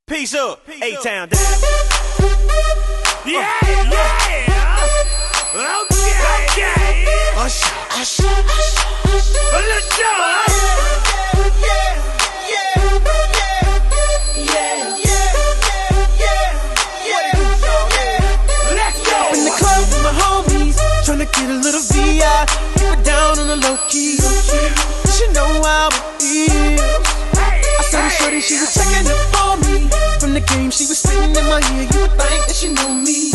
Peace up, A-Town down. Yeah, yeah. Okay. Usher. Let's go. Let's go. In the club with my homies, tryna get a little VI. Keep it down on the low key. She know how it feels. I saw the shorty, she was checking up on me. From the game, she was spitting in my ear. You would think that she knew me.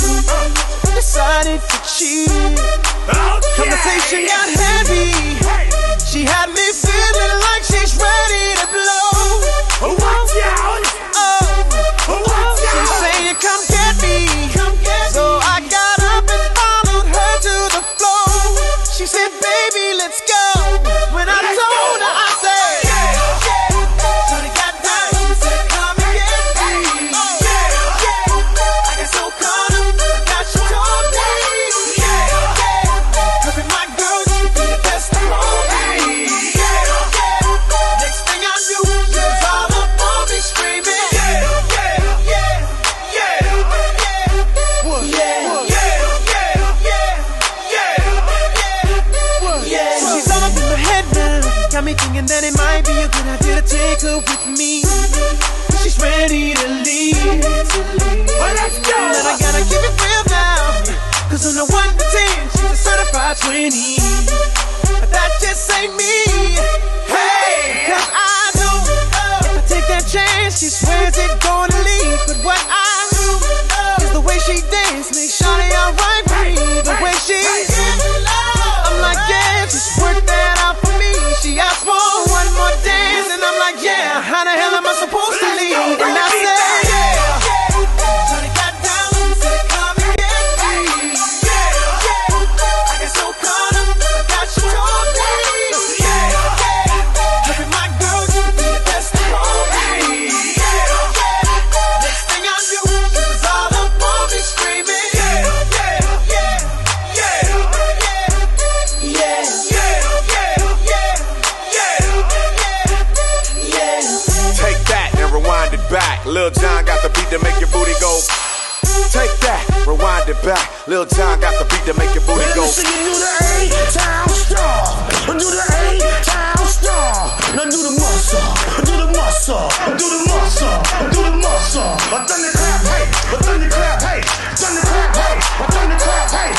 Decided to cheat. Conversation got heavy. She had me feeling like she's ready to blow. Watch out. She's saying, come get me. So I got up and followed her to the floor. She said, baby, let's go. When I told her, I said, shorty got down and said, come and get me. I got so caught up, I got you told me. Cause with my girl, you be the best of all me. Next thing I knew, she was all up on me screaming. She's all up in my head now. Got me thinking that it might be a good idea to take her with me. She's ready to leave. Let's go. And I gotta keep it real now. Cause on the 1 to 10, she's a certified 20. But that just ain't me. Hey, cause I know if I take that chance, she swears it's gonna leave. But what I do is the way she dance makes shawty alright with me. The way she I'm like, yeah, just work that out for me. She asked for one more dance, and I'm like, yeah, how the hell am I supposed to leave? And I said, shawty got down and said, come and get me. I got so caught up, I got you told me. Look at my girl, you be the best of all me. Next thing I knew, she was all up on me screaming. Take that and rewind it back. Lil Jon got the beat to make your booty go. Take that, rewind it back. Lil Jon got the beat to make your booty go. Listen, do the A-Town star. Do the A-Town star. Now do the muscle. Do the muscle. Do the muscle. Do the muscle. I done the clap, hey. I done the clap, hey. Done the clap, hey. I done the clap, hey.